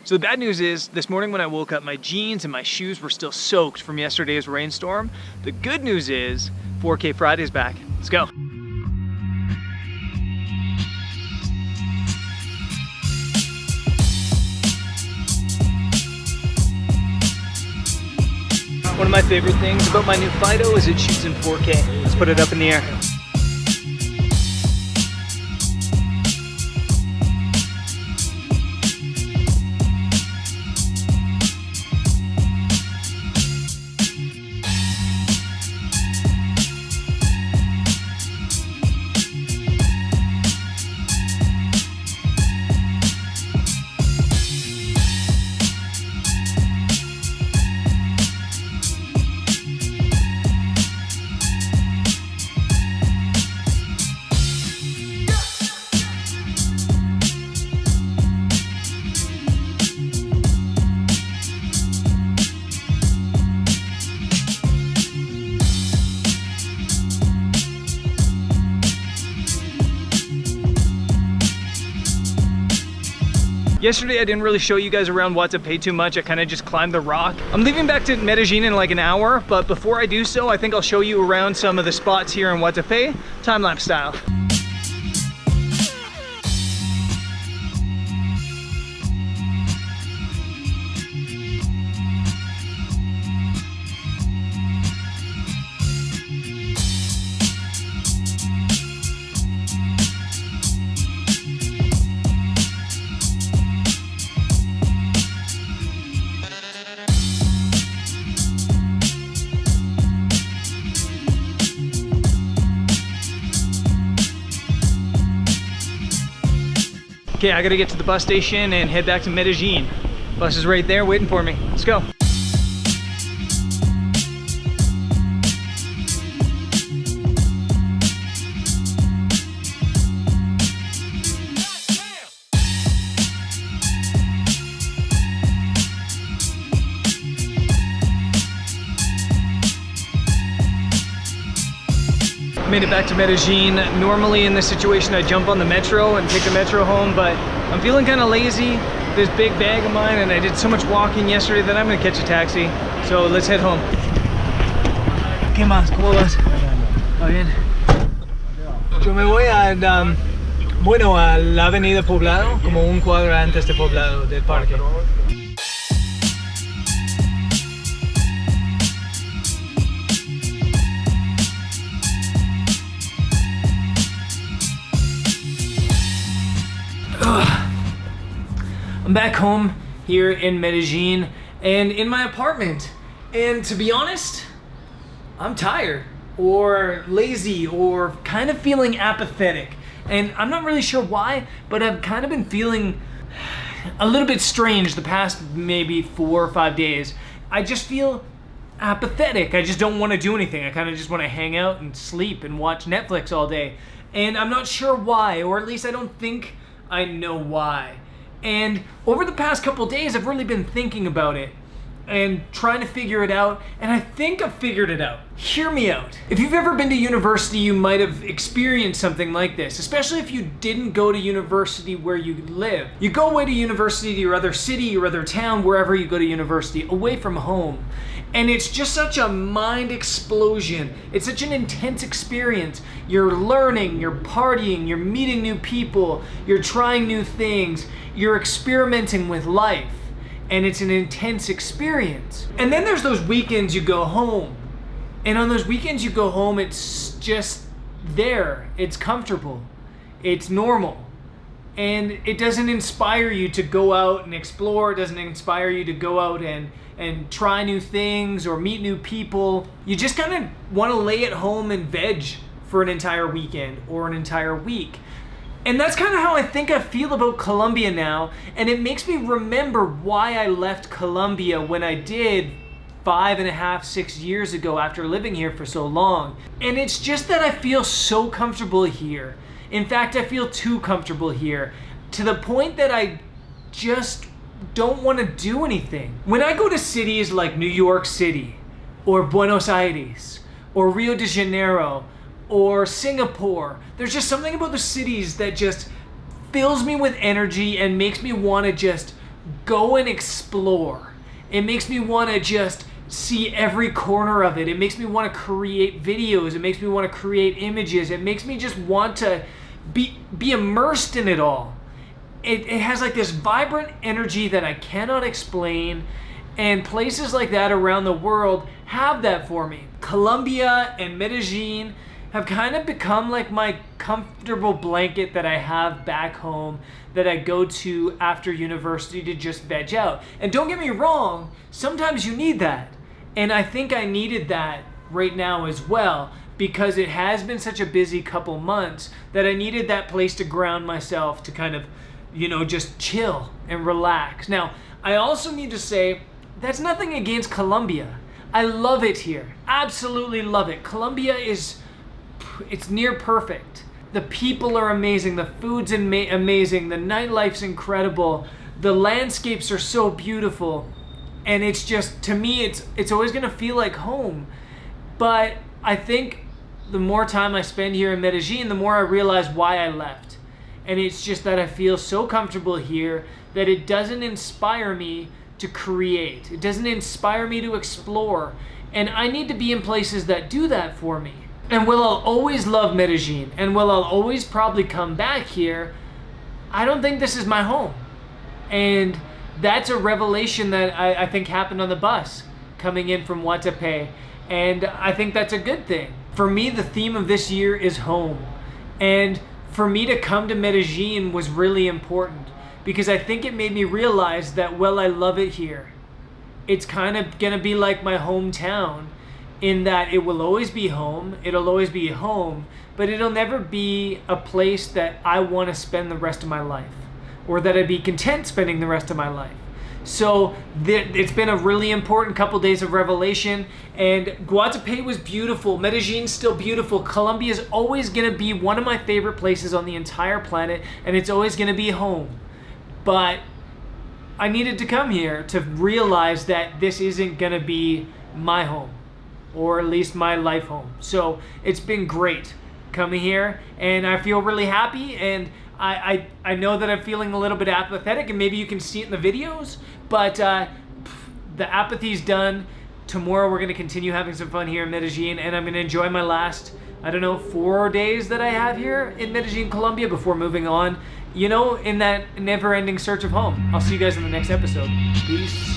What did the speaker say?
So the bad news is, this morning when I woke up, my jeans and my shoes were still soaked from yesterday's rainstorm. The good news is, 4K Friday's back. Let's go. One of my favorite things about my new Fido is it shoots in 4K. Let's put it up in the air. Yesterday I didn't really show you guys around Guatape too much. I kind of just climbed the rock. I'm leaving back to Medellin in like an hour, but before I do so, I think I'll show you around some of the spots here in Guatape, time-lapse style. Okay, I gotta get to the bus station and head back to Medellin. Bus is right there waiting for me. Let's go. Made it back to Medellin. Normally in this situation I jump on the metro and take the metro home, but I'm feeling kind of lazy. This big bag of mine, and I did so much walking yesterday that I'm gonna catch a taxi. So let's head home. ¿Qué más? ¿Cómo vas? ¿Va bien? Yo me voy a, bueno, a la avenida Poblado, como un cuadra antes de Poblado, del parque. I'm back home here in Medellin and in my apartment, and to be honest, I'm tired or lazy or kind of feeling apathetic, and I'm not really sure why, but I've kind of been feeling a little bit strange the past maybe 4 or 5 days. I just feel apathetic. I just don't want to do anything. I kind of just want to hang out and sleep and watch Netflix all day, and I'm not sure why, or at least I don't think I know why. And over the past couple days, I've really been thinking about it and trying to figure it out, and I think I've figured it out. Hear me out. If you've ever been to university, you might have experienced something like this, especially if you didn't go to university where you live. You go away to university to your other city, your other town, wherever you go to university, away from home. And it's just such a mind explosion. It's such an intense experience. You're learning, you're partying, you're meeting new people, you're trying new things, you're experimenting with life, and it's an intense experience. And then there's those weekends you go home. And on those weekends you go home, it's just there. It's comfortable. It's normal. And it doesn't inspire you to go out and explore. It doesn't inspire you to go out and try new things or meet new people. You just kind of want to lay at home and veg for an entire weekend or an entire week. And that's kind of how I think I feel about Colombia now, and it makes me remember why I left Colombia when I did 5.5, 6 years ago after living here for so long. And it's just that I feel so comfortable here. In fact, I feel too comfortable here, to the point that I just don't want to do anything. When I go to cities like New York City, or Buenos Aires, or Rio de Janeiro, or Singapore, there's just something about the cities that just fills me with energy and makes me want to just go and explore. It makes me want to just see every corner of it. It makes me want to create videos. It makes me want to create images. It makes me just want to be immersed in it all. It has like this vibrant energy that I cannot explain, and places like that around the world have that for me. Colombia and Medellin have kind of become like my comfortable blanket that I have back home, that I go to after university to just veg out. And don't get me wrong, sometimes you need that. And I think I needed that right now as well, because it has been such a busy couple months that I needed that place to ground myself, to kind of, just chill and relax. Now, I also need to say, that's nothing against Colombia. I love it here. Absolutely love it. Colombia it's near perfect. The people are amazing. The food's amazing. The nightlife's incredible. The landscapes are so beautiful. And it's just, to me, it's always going to feel like home. But I think the more time I spend here in Medellin, the more I realize why I left. And it's just that I feel so comfortable here that it doesn't inspire me to create. It doesn't inspire me to explore. And I need to be in places that do that for me. And while I'll always love Medellin, and while I'll always probably come back here, I don't think this is my home. And that's a revelation that I think happened on the bus coming in from Guatape. And I think that's a good thing. For me, the theme of this year is home. And for me to come to Medellin was really important, because I think it made me realize that while I love it here, it's kind of gonna be like my hometown, in that it will always be home, it'll always be home, but it'll never be a place that I want to spend the rest of my life, or that I'd be content spending the rest of my life. So it's been a really important couple days of revelation, and Guatape was beautiful, Medellin's still beautiful, Colombia is always going to be one of my favorite places on the entire planet, and it's always going to be home. But I needed to come here to realize that this isn't going to be my home, or at least my life home. So it's been great coming here, and I feel really happy, and I know that I'm feeling a little bit apathetic, and maybe you can see it in the videos, but the apathy's done. Tomorrow we're going to continue having some fun here in Medellin, and I'm going to enjoy my last, 4 days that I have here in Medellin, Colombia, before moving on, in that never-ending search of home. I'll see you guys in the next episode. Peace.